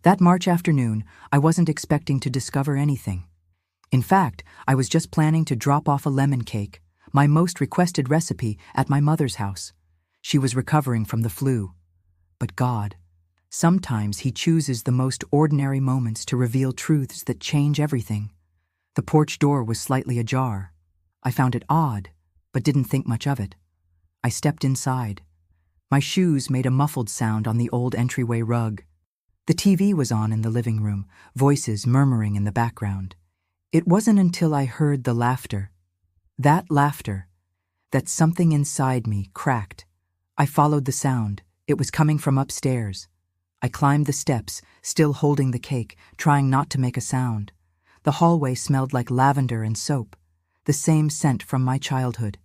That March afternoon, I wasn't expecting to discover anything. In fact, I was just planning to drop off a lemon cake, my most requested recipe, at my mother's house. She was recovering from the flu. But God, sometimes He chooses the most ordinary moments to reveal truths that change everything. The porch door was slightly ajar. I found it odd, but didn't think much of it. I stepped inside. My shoes made a muffled sound on the old entryway rug. The TV was on in the living room, voices murmuring in the background. It wasn't until I heard the laughter, that something inside me cracked. I followed the sound. It was coming from upstairs. I climbed the steps, still holding the cake, trying not to make a sound. The hallway smelled like lavender and soap, the same scent from my childhood.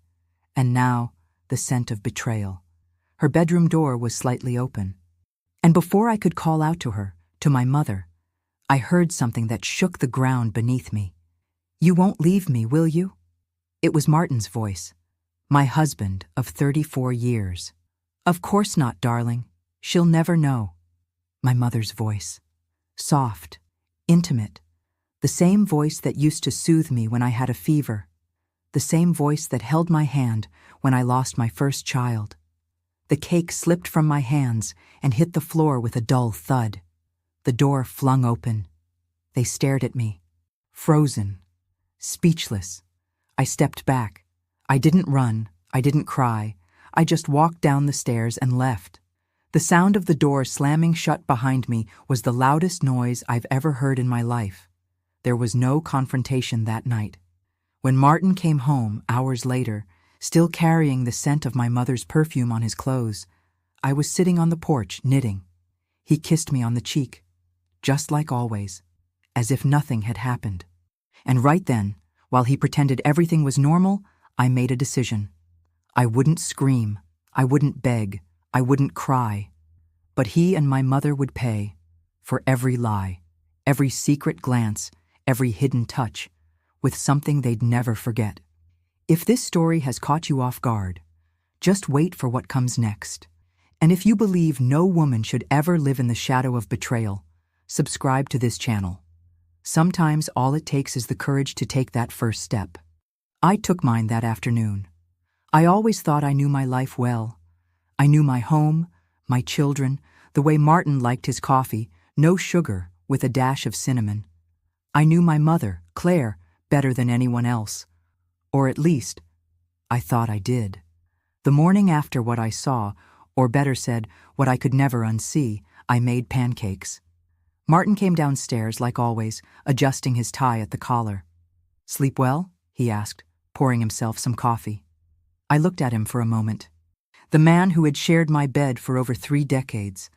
And now, the scent of betrayal. Her bedroom door was slightly open. And before I could call out to her, to my mother, I heard something that shook the ground beneath me. "You won't leave me, will you?" It was Martin's voice, my husband of 34 years. "Of course not, darling. She'll never know." My mother's voice, soft, intimate, the same voice that used to soothe me when I had a fever, the same voice that held my hand when I lost my first child. The cake slipped from my hands and hit the floor with a dull thud. The door flung open. They stared at me, frozen, speechless. I stepped back. I didn't run. I didn't cry. I just walked down the stairs and left. The sound of the door slamming shut behind me was the loudest noise I've ever heard in my life. There was no confrontation that night. When Martin came home hours later, still carrying the scent of my mother's perfume on his clothes, I was sitting on the porch knitting. He kissed me on the cheek, just like always, as if nothing had happened. And right then, while he pretended everything was normal, I made a decision. I wouldn't scream, I wouldn't beg, I wouldn't cry. But he and my mother would pay for every lie, every secret glance, every hidden touch, with something they'd never forget. If this story has caught you off guard, just wait for what comes next. And if you believe no woman should ever live in the shadow of betrayal, subscribe to this channel. Sometimes all it takes is the courage to take that first step. I took mine that afternoon. I always thought I knew my life well. I knew my home, my children, the way Martin liked his coffee, no sugar, with a dash of cinnamon. I knew my mother, Claire, better than anyone else. Or at least, I thought I did. The morning after what I saw, or better said, what I could never unsee, I made pancakes. Martin came downstairs, like always, adjusting his tie at the collar. "Sleep well?" he asked, pouring himself some coffee. I looked at him for a moment. The man who had shared my bed for over 3 decades,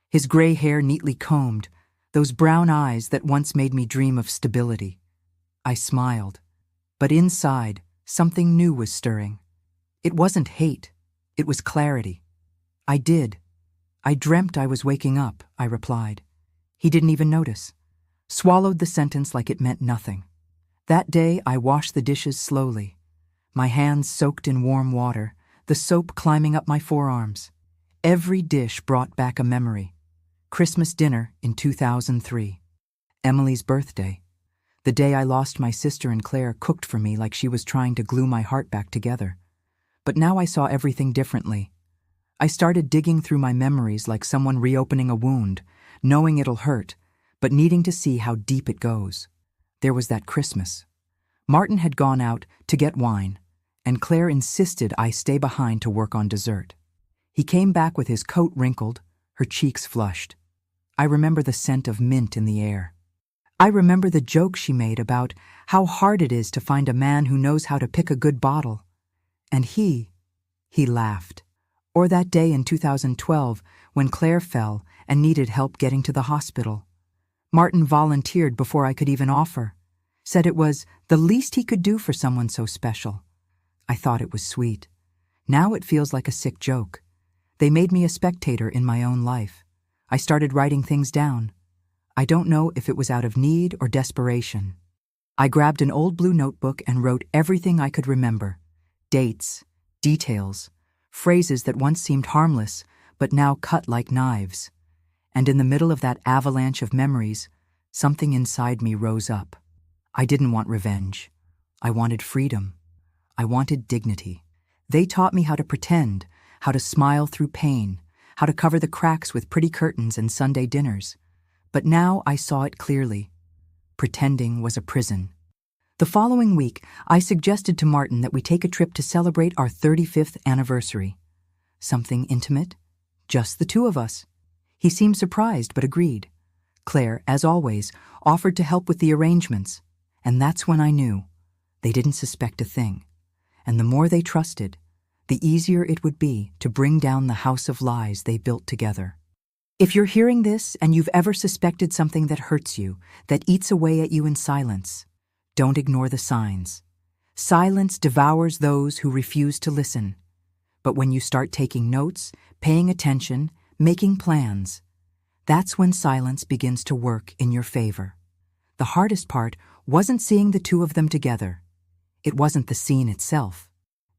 his gray hair neatly combed, those brown eyes that once made me dream of stability. I smiled, but inside, something new was stirring. It wasn't hate, it was clarity. I dreamt I was waking up, I replied. He didn't even notice, swallowed the sentence like it meant nothing. That day, I washed the dishes slowly, my hands soaked in warm water, the soap climbing up my forearms. Every dish brought back a memory. Christmas dinner in 2003. Emily's birthday. The day I lost my sister and Claire cooked for me like she was trying to glue my heart back together. But now I saw everything differently. I started digging through my memories like someone reopening a wound, knowing it'll hurt, but needing to see how deep it goes. There was that Christmas. Martin had gone out to get wine, and Claire insisted I stay behind to work on dessert. He came back with his coat wrinkled, her cheeks flushed. I remember the scent of mint in the air. I remember the joke she made about how hard it is to find a man who knows how to pick a good bottle. And he laughed. Or that day in 2012 when Claire fell and needed help getting to the hospital. Martin volunteered before I could even offer, said it was the least he could do for someone so special. I thought it was sweet. Now it feels like a sick joke. They made me a spectator in my own life. I started writing things down. I don't know if it was out of need or desperation. I grabbed an old blue notebook and wrote everything I could remember. Dates, details, phrases that once seemed harmless, but now cut like knives. And in the middle of that avalanche of memories, something inside me rose up. I didn't want revenge. I wanted freedom. I wanted dignity. They taught me how to pretend, how to smile through pain, how to cover the cracks with pretty curtains and Sunday dinners. But now I saw it clearly. Pretending was a prison. The following week, I suggested to Martin that we take a trip to celebrate our 35th anniversary. Something intimate, just the two of us. He seemed surprised but agreed. Claire, as always, offered to help with the arrangements. And that's when I knew. They didn't suspect a thing. And the more they trusted, the easier it would be to bring down the house of lies they built together. If you're hearing this and you've ever suspected something that hurts you, that eats away at you in silence, don't ignore the signs. Silence devours those who refuse to listen. But when you start taking notes, paying attention, making plans, that's when silence begins to work in your favor. The hardest part wasn't seeing the two of them together. It wasn't the scene itself.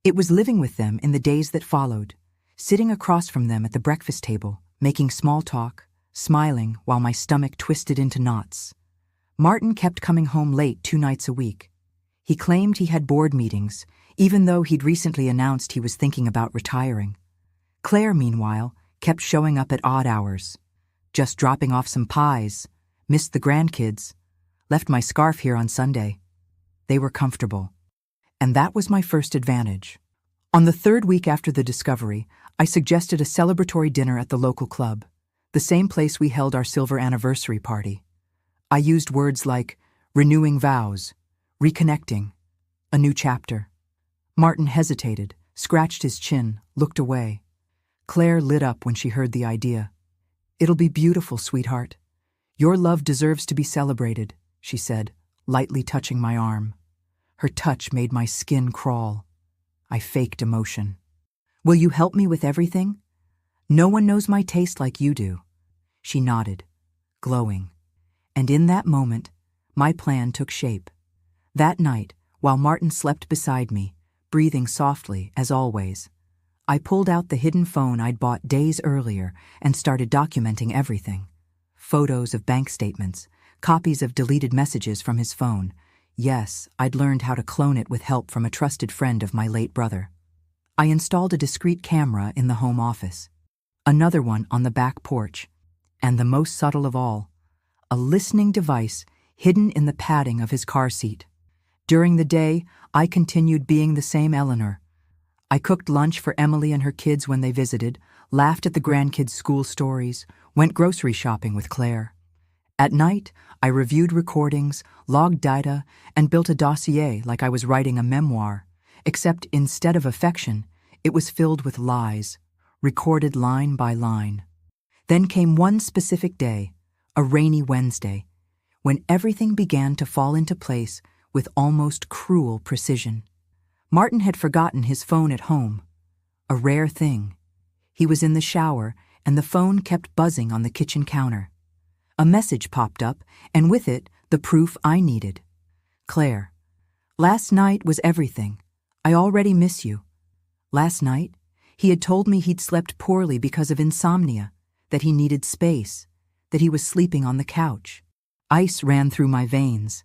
It was living with them in the days that followed, sitting across from them at the breakfast table, making small talk, smiling while my stomach twisted into knots. Martin kept coming home late 2 nights a week. He claimed he had board meetings, even though he'd recently announced he was thinking about retiring. Claire, meanwhile, kept showing up at odd hours. Just dropping off some pies, missed the grandkids, left my scarf here on Sunday. They were comfortable. And that was my first advantage. On the 3rd week after the discovery, I suggested a celebratory dinner at the local club, the same place we held our silver anniversary party. I used words like renewing vows, reconnecting, a new chapter. Martin hesitated, scratched his chin, looked away. Claire lit up when she heard the idea. "It'll be beautiful, sweetheart. Your love deserves to be celebrated," she said, lightly touching my arm. Her touch made my skin crawl. I faked emotion. "Will you help me with everything? No one knows my taste like you do." She nodded, glowing. And in that moment, my plan took shape. That night, while Martin slept beside me, breathing softly as always, I pulled out the hidden phone I'd bought days earlier and started documenting everything. Photos of bank statements, copies of deleted messages from his phone. Yes, I'd learned how to clone it with help from a trusted friend of my late brother. I installed a discreet camera in the home office, another one on the back porch, and the most subtle of all, a listening device hidden in the padding of his car seat. During the day, I continued being the same Eleanor. I cooked lunch for Emily and her kids when they visited, laughed at the grandkids' school stories, went grocery shopping with Claire. At night, I reviewed recordings, logged data, and built a dossier like I was writing a memoir, except instead of affection, it was filled with lies, recorded line by line. Then came one specific day, a rainy Wednesday, when everything began to fall into place with almost cruel precision. Martin had forgotten his phone at home, a rare thing. He was in the shower, and the phone kept buzzing on the kitchen counter. A message popped up, and with it, the proof I needed. "Claire, last night was everything. I already miss you." Last night, he had told me he'd slept poorly because of insomnia, that he needed space, that he was sleeping on the couch. Ice ran through my veins,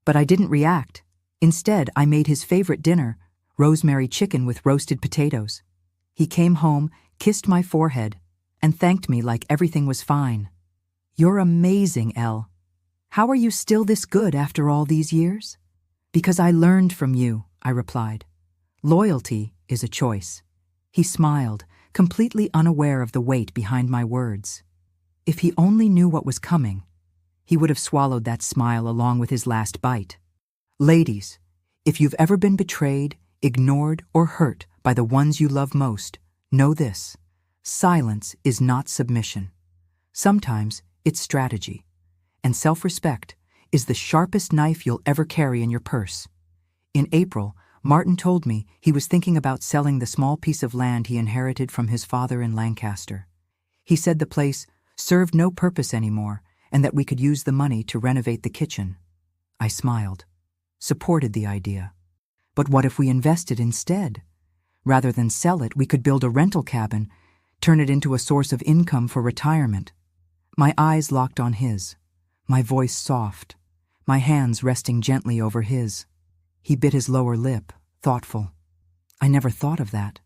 but I didn't react. Instead, I made his favorite dinner, rosemary chicken with roasted potatoes. He came home, kissed my forehead, and thanked me like everything was fine. "You're amazing, Elle. How are you still this good after all these years?" "Because I learned from you," I replied. "Loyalty is a choice." He smiled, completely unaware of the weight behind my words. If he only knew what was coming, he would have swallowed that smile along with his last bite. Ladies, if you've ever been betrayed, ignored, or hurt by the ones you love most, know this: silence is not submission. Sometimes it's strategy, and self-respect is the sharpest knife you'll ever carry in your purse. In April, Martin told me he was thinking about selling the small piece of land he inherited from his father in Lancaster. He said the place served no purpose anymore and that we could use the money to renovate the kitchen. I smiled, supported the idea. But what if we invested instead? Rather than sell it, we could build a rental cabin, turn it into a source of income for retirement. My eyes locked on his, my voice soft, my hands resting gently over his. He bit his lower lip, thoughtful. I never thought of that,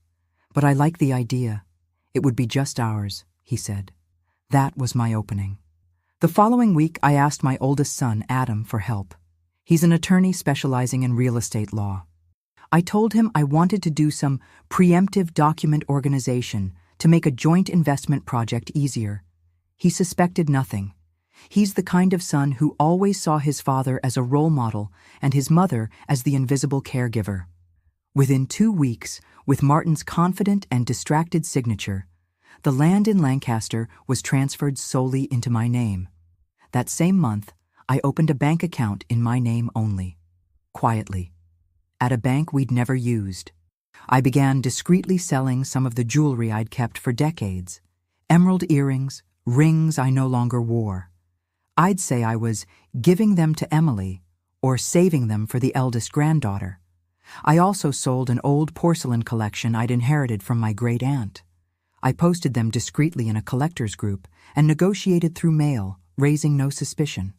but I like the idea. It would be just ours, he said. That was my opening. The following week, I asked my oldest son, Adam, for help. He's an attorney specializing in real estate law. I told him I wanted to do some preemptive document organization to make a joint investment project easier. He suspected nothing. He's the kind of son who always saw his father as a role model and his mother as the invisible caregiver. Within 2 weeks, with Martin's confident and distracted signature, the land in Lancaster was transferred solely into my name. That same month, I opened a bank account in my name only. Quietly. At a bank we'd never used. I began discreetly selling some of the jewelry I'd kept for decades. Emerald earrings, rings I no longer wore. I'd say I was giving them to Emily or saving them for the eldest granddaughter. I also sold an old porcelain collection I'd inherited from my great-aunt. I posted them discreetly in a collectors group and negotiated through mail, raising no suspicion.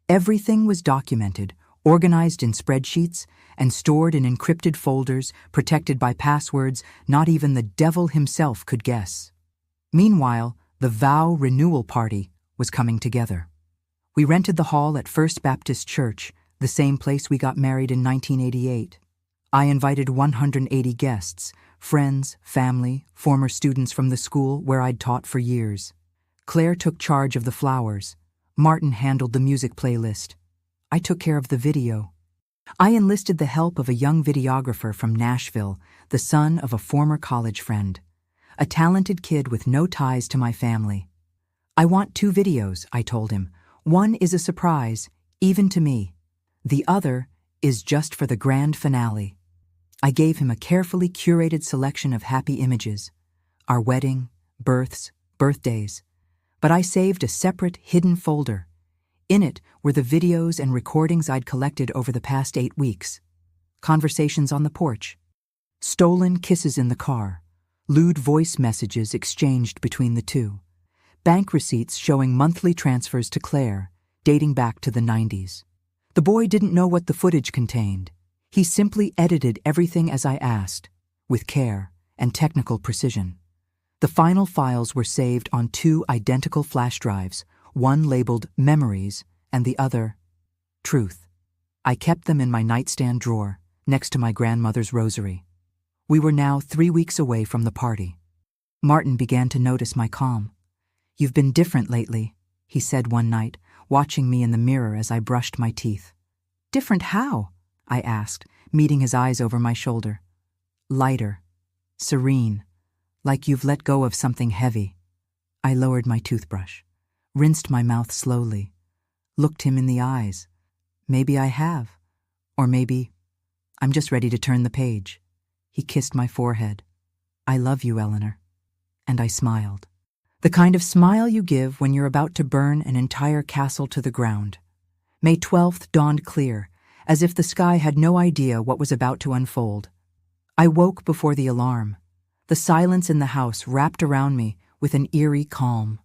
Everything was documented, organized in spreadsheets, and stored in encrypted folders protected by passwords not even the devil himself could guess. Meanwhile, the vow renewal party was coming together. We rented the hall at First Baptist Church, the same place we got married in 1988. I invited 180 guests, friends, family, former students from the school where I'd taught for years. Claire took charge of the flowers. Martin handled the music playlist. I took care of the video. I enlisted the help of a young videographer from Nashville, the son of a former college friend. A talented kid with no ties to my family. I want 2 videos, I told him. One is a surprise, even to me. The other is just for the grand finale. I gave him a carefully curated selection of happy images. Our wedding, births, birthdays. But I saved a separate, hidden folder. In it were the videos and recordings I'd collected over the past 8 weeks. Conversations on the porch. Stolen kisses in the car. Lewd voice messages exchanged between the two. Bank receipts showing monthly transfers to Claire, dating back to the 90s. The boy didn't know what the footage contained. He simply edited everything as I asked, with care and technical precision. The final files were saved on 2 identical flash drives, one labeled Memories and the other Truth. I kept them in my nightstand drawer, next to my grandmother's rosary. We were now 3 weeks away from the party. Martin began to notice my calm. "You've been different lately," he said one night, watching me in the mirror as I brushed my teeth. "Different how?" I asked, meeting his eyes over my shoulder. "Lighter, serene, like you've let go of something heavy." I lowered my toothbrush, rinsed my mouth slowly, looked him in the eyes. Maybe I have, or maybe I'm just ready to turn the page. He kissed my forehead. "I love you, Eleanor." And I smiled. The kind of smile you give when you're about to burn an entire castle to the ground. May 12th dawned clear, as if the sky had no idea what was about to unfold. I woke before the alarm. The silence in the house wrapped around me with an eerie calm.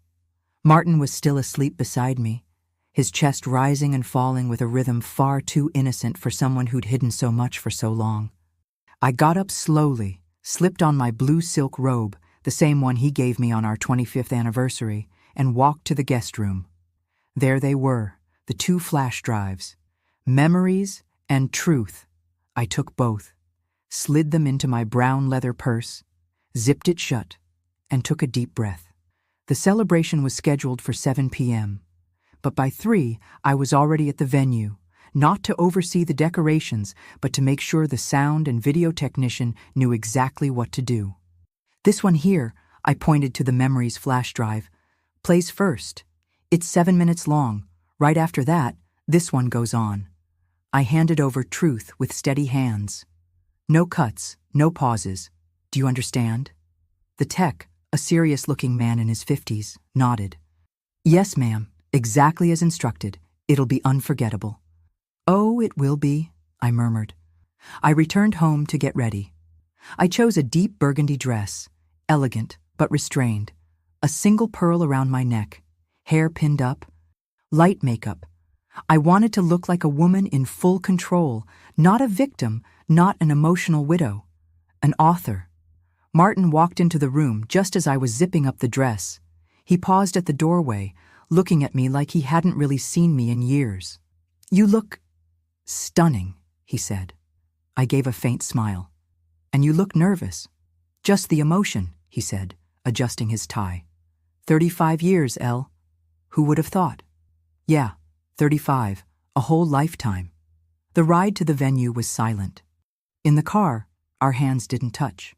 Martin was still asleep beside me, his chest rising and falling with a rhythm far too innocent for someone who'd hidden so much for so long. I got up slowly, slipped on my blue silk robe, the same one he gave me on our 25th anniversary, and walked to the guest room. There they were, the 2 flash drives. Memories and Truth. I took both, slid them into my brown leather purse, zipped it shut, and took a deep breath. The celebration was scheduled for 7 p.m., but by 3 I was already at the venue, not to oversee the decorations, but to make sure the sound and video technician knew exactly what to do. "This one here," I pointed to the Memories flash drive, "plays first. It's 7 minutes long. Right after that, this one goes on." I handed over Truth with steady hands. No cuts, no pauses. "Do you understand?" The tech, a serious-looking man in his 50s, nodded. "Yes, ma'am, exactly as instructed. It'll be unforgettable." "Oh, it will be," I murmured. I returned home to get ready. I chose a deep burgundy dress, elegant but restrained, a single pearl around my neck. hair pinned up, light makeup. I wanted to look like a woman in full control, not a victim, not an emotional widow, an author. Martin walked into the room just as I was zipping up the dress. He paused at the doorway, looking at me like he hadn't really seen me in years. "You look stunning," he said. I gave a faint smile. "And you look nervous." "Just the emotion," he said, adjusting his tie. 35 years, Elle. Who would have thought? Yeah, 35, a whole lifetime. The ride to the venue was silent. In the car, our hands didn't touch.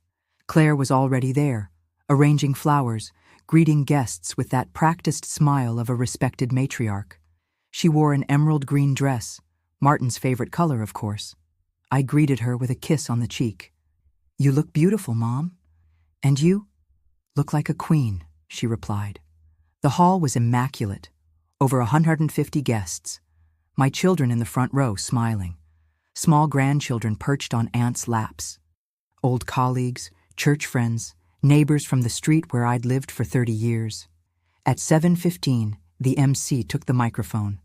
Claire was already there, arranging flowers, greeting guests with that practiced smile of a respected matriarch. She wore an emerald green dress, Martin's favorite color, of course. I greeted her with a kiss on the cheek. "You look beautiful, Mom." "And you?" "Look like a queen," she replied. The hall was immaculate, over 150 guests. My children in the front row smiling. Small grandchildren perched on aunts' laps. Old colleagues, church friends, neighbors from the street where I'd lived for 30 years. At 7:15, the MC took the microphone.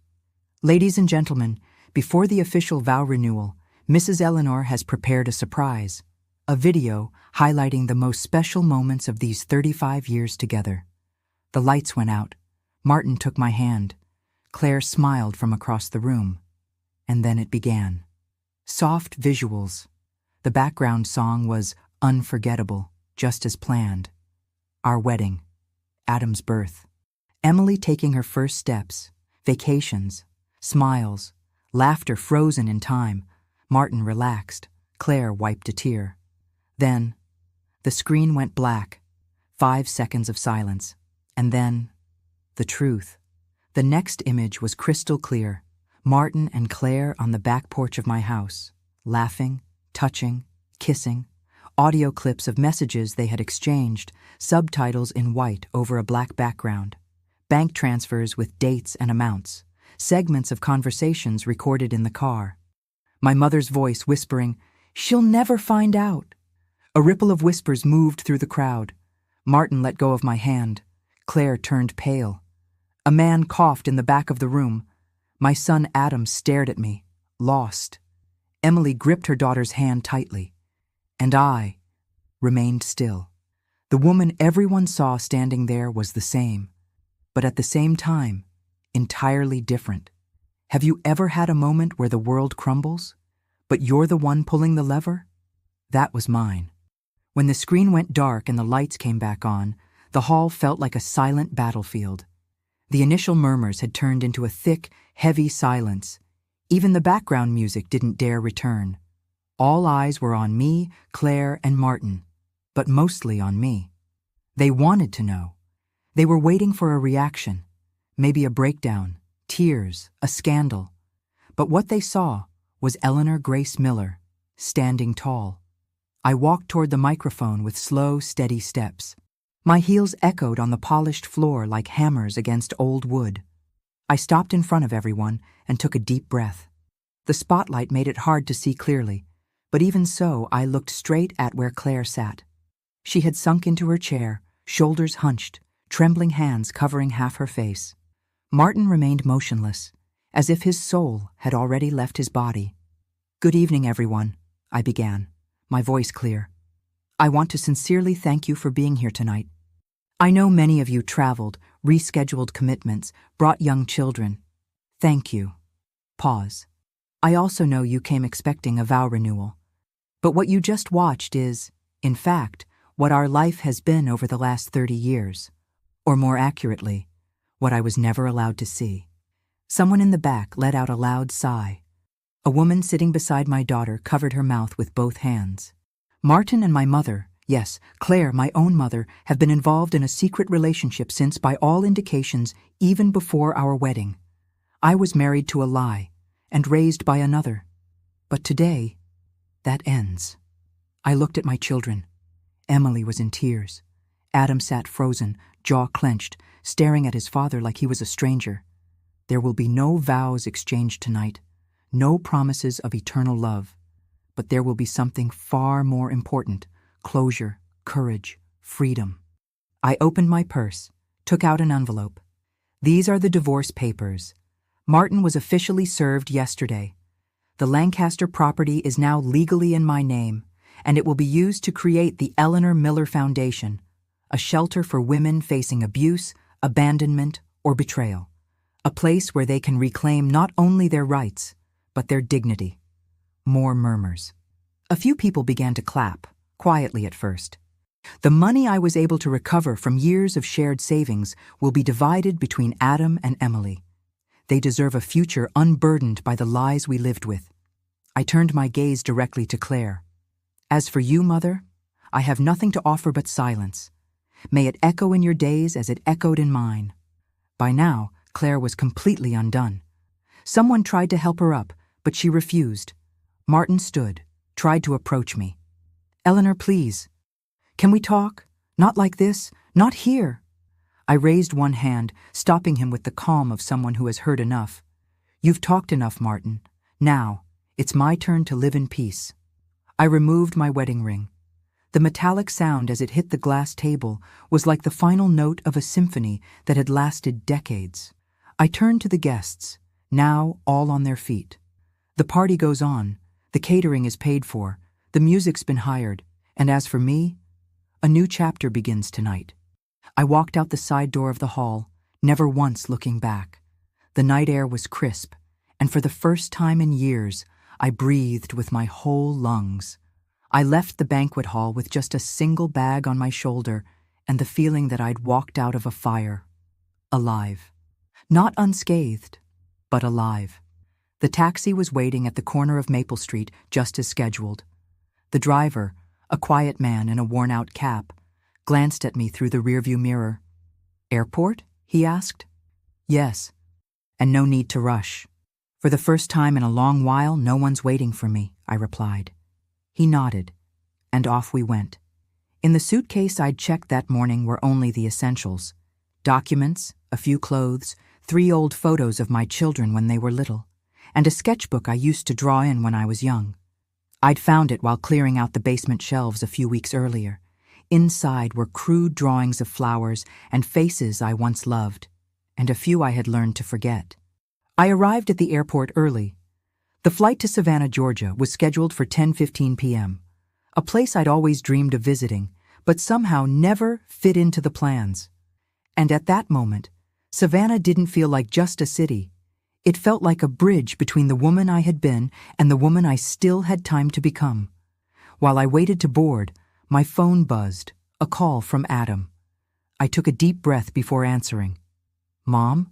"Ladies and gentlemen, before the official vow renewal, Mrs. Eleanor has prepared a surprise, a video highlighting the most special moments of these 35 years together." The lights went out. Martin took my hand. Claire smiled from across the room. And then it began. Soft visuals. The background song was unforgettable, just as planned. Our wedding. Adam's birth. Emily taking her first steps. Vacations. Smiles. Laughter frozen in time. Martin relaxed. Claire wiped a tear. Then, the screen went black. 5 seconds of silence. And then, the truth. The next image was crystal clear. Martin and Claire on the back porch of my house, laughing, touching, kissing, audio clips of messages they had exchanged, subtitles in white over a black background, bank transfers with dates and amounts, segments of conversations recorded in the car. My mother's voice whispering, "She'll never find out." A ripple of whispers moved through the crowd. Martin let go of my hand. Claire turned pale. A man coughed in the back of the room. My son Adam stared at me, lost. Emily gripped her daughter's hand tightly. And I remained still. The woman everyone saw standing there was the same, but at the same time, entirely different. Have you ever had a moment where the world crumbles, but you're the one pulling the lever? That was mine. When the screen went dark and the lights came back on, the hall felt like a silent battlefield. The initial murmurs had turned into a thick, heavy silence. Even the background music didn't dare return. All eyes were on me, Claire, and Martin, but mostly on me. They wanted to know. They were waiting for a reaction, maybe a breakdown, tears, a scandal. But what they saw was Eleanor Grace Miller, standing tall. I walked toward the microphone with slow, steady steps. My heels echoed on the polished floor like hammers against old wood. I stopped in front of everyone and took a deep breath. The spotlight made it hard to see clearly, but even so, I looked straight at where Claire sat. She had sunk into her chair, shoulders hunched, trembling hands covering half her face. Martin remained motionless, as if his soul had already left his body. "Good evening, everyone," I began, my voice clear. "I want to sincerely thank you for being here tonight. I know many of you traveled, rescheduled commitments, brought young children. Thank you." Pause. "I also know you came expecting a vow renewal. But what you just watched is, in fact, what our life has been over the last 30 years. Or more accurately, what I was never allowed to see." Someone in the back let out a loud sigh. A woman sitting beside my daughter covered her mouth with both hands. Martin and my mother, yes, Claire, my own mother, have been involved in a secret relationship since, by all indications, even before our wedding. I was married to a lie and raised by another. But today, that ends. I looked at my children. Emily was in tears. Adam sat frozen, jaw clenched, staring at his father like he was a stranger. There will be no vows exchanged tonight, no promises of eternal love. But there will be something far more important: closure, courage, freedom. I opened my purse, took out an envelope. These are the divorce papers. Martin was officially served yesterday. The Lancaster property is now legally in my name, and it will be used to create the Eleanor Miller Foundation, a shelter for women facing abuse, abandonment, or betrayal. A place where they can reclaim not only their rights, but their dignity. More murmurs. A few people began to clap, quietly at first. The money I was able to recover from years of shared savings will be divided between Adam and Emily. They deserve a future unburdened by the lies we lived with. I turned my gaze directly to Claire. As for you, Mother, I have nothing to offer but silence. May it echo in your days as it echoed in mine. By now, Claire was completely undone. Someone tried to help her up, but she refused. Martin stood, tried to approach me. Eleanor, please. Can we talk? Not like this, not here. I raised one hand, stopping him with the calm of someone who has heard enough. You've talked enough, Martin. Now, it's my turn to live in peace. I removed my wedding ring. The metallic sound as it hit the glass table was like the final note of a symphony that had lasted decades. I turned to the guests, now all on their feet. The party goes on, the catering is paid for, the music's been hired, and as for me, a new chapter begins tonight. I walked out the side door of the hall, never once looking back. The night air was crisp, and for the first time in years, I breathed with my whole lungs. I left the banquet hall with just a single bag on my shoulder and the feeling that I'd walked out of a fire. Alive. Not unscathed, but alive. The taxi was waiting at the corner of Maple Street just as scheduled. The driver, a quiet man in a worn-out cap, glanced at me through the rearview mirror. Airport? He asked. Yes, and no need to rush. For the first time in a long while, no one's waiting for me, I replied. He nodded, and off we went. In the suitcase I'd checked that morning were only the essentials. Documents, a few clothes, 3 old photos of my children when they were little, and a sketchbook I used to draw in when I was young. I'd found it while clearing out the basement shelves a few weeks earlier. Inside were crude drawings of flowers and faces I once loved, and a few I had learned to forget. I arrived at the airport early. The flight to Savannah, Georgia was scheduled for 10:15 p.m., a place I'd always dreamed of visiting, but somehow never fit into the plans. And at that moment, Savannah didn't feel like just a city. It felt like a bridge between the woman I had been and the woman I still had time to become. While I waited to board, my phone buzzed, a call from Adam. I took a deep breath before answering. Mom?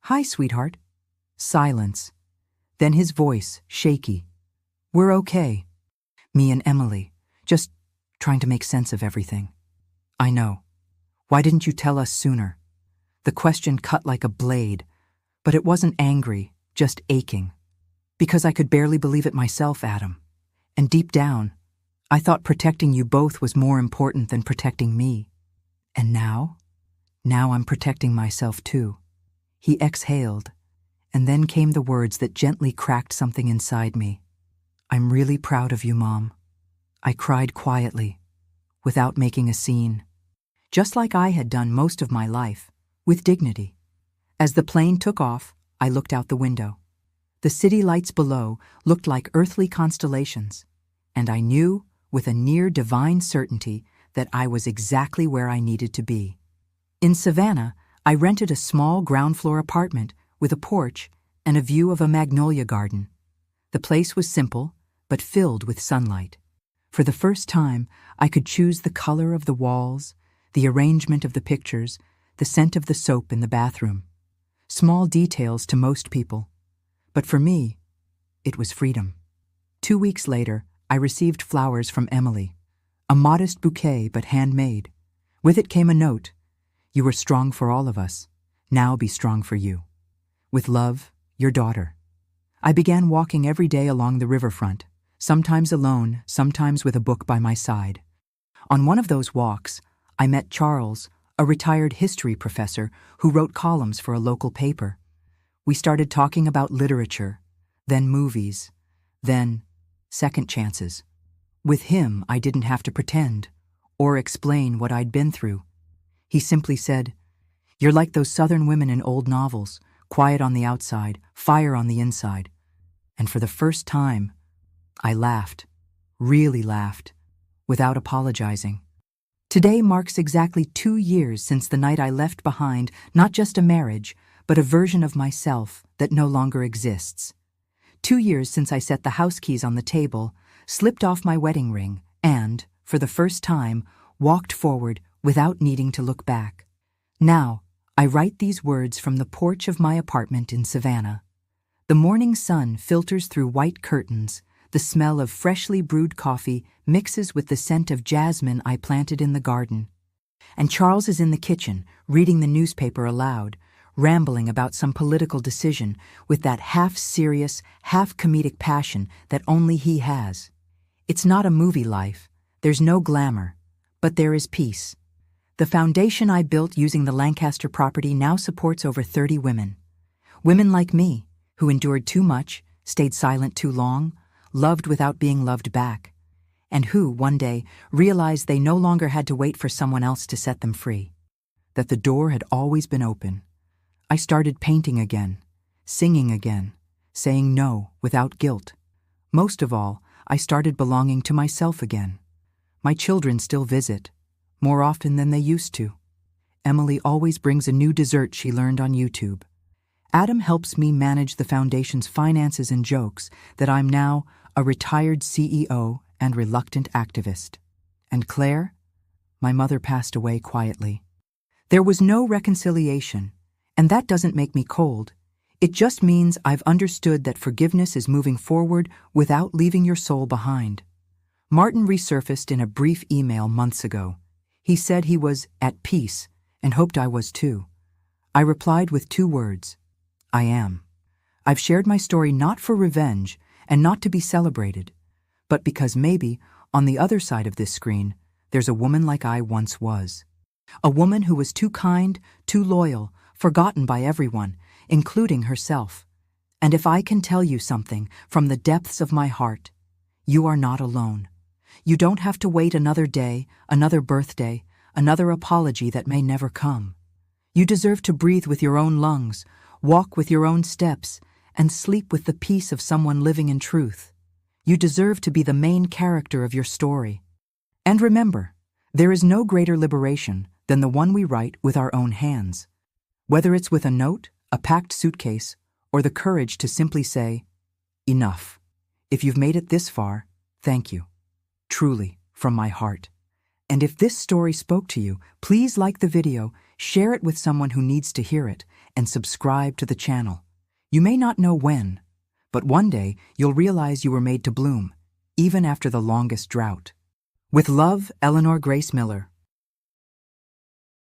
Hi, sweetheart. Silence. Then his voice, shaky. We're okay. Me and Emily, just trying to make sense of everything. I know. Why didn't you tell us sooner? The question cut like a blade. But it wasn't angry, just aching. Because I could barely believe it myself, Adam. And deep down, I thought protecting you both was more important than protecting me. And now? Now I'm protecting myself too. He exhaled, and then came the words that gently cracked something inside me. I'm really proud of you, Mom. I cried quietly, without making a scene. Just like I had done most of my life, with dignity. As the plane took off, I looked out the window. The city lights below looked like earthly constellations, and I knew, with a near divine certainty, that I was exactly where I needed to be. In Savannah, I rented a small ground-floor apartment with a porch and a view of a magnolia garden. The place was simple, but filled with sunlight. For the first time, I could choose the color of the walls, the arrangement of the pictures, the scent of the soap in the bathroom. Small details to most people. But for me, it was freedom. 2 weeks later, I received flowers from Emily. A modest bouquet, but handmade. With it came a note. You were strong for all of us. Now be strong for you. With love, your daughter. I began walking every day along the riverfront, sometimes alone, sometimes with a book by my side. On one of those walks, I met Charles, a retired history professor who wrote columns for a local paper. We started talking about literature, then movies, then second chances. With him, I didn't have to pretend or explain what I'd been through. He simply said, You're like those southern women in old novels, quiet on the outside, fire on the inside. And for the first time, I laughed, really laughed, without apologizing. Today marks exactly 2 years since the night I left behind not just a marriage, but a version of myself that no longer exists. 2 years since I set the house keys on the table, slipped off my wedding ring, and, for the first time, walked forward without needing to look back. Now, I write these words from the porch of my apartment in Savannah. The morning sun filters through white curtains. The smell of freshly brewed coffee mixes with the scent of jasmine I planted in the garden. And Charles is in the kitchen, reading the newspaper aloud, rambling about some political decision with that half-serious, half-comedic passion that only he has. It's not a movie life. There's no glamour. But there is peace. The foundation I built using the Lancaster property now supports over 30 women. Women like me, who endured too much, stayed silent too long, loved without being loved back, and who, one day, realized they no longer had to wait for someone else to set them free. That the door had always been open. I started painting again, singing again, saying no without guilt. Most of all, I started belonging to myself again. My children still visit, more often than they used to. Emily always brings a new dessert she learned on YouTube. Adam helps me manage the foundation's finances and jokes that I'm now a retired CEO and reluctant activist. And Claire? My mother passed away quietly. There was no reconciliation, and that doesn't make me cold. It just means I've understood that forgiveness is moving forward without leaving your soul behind. Martin resurfaced in a brief email months ago. He said he was at peace and hoped I was too. I replied with 2 words. I am. I've shared my story not for revenge and not to be celebrated, but because maybe, on the other side of this screen, there's a woman like I once was. A woman who was too kind, too loyal, forgotten by everyone, including herself. And if I can tell you something from the depths of my heart, you are not alone. You don't have to wait another day, another birthday, another apology that may never come. You deserve to breathe with your own lungs, walk with your own steps, and sleep with the peace of someone living in truth. You deserve to be the main character of your story. And remember, there is no greater liberation than the one we write with our own hands. Whether it's with a note, a packed suitcase, or the courage to simply say, enough. If you've made it this far, thank you. Truly, from my heart. And if this story spoke to you, please like the video, share it with someone who needs to hear it, and subscribe to the channel. You may not know when, but one day you'll realize you were made to bloom, even after the longest drought. With love, Eleanor Grace Miller.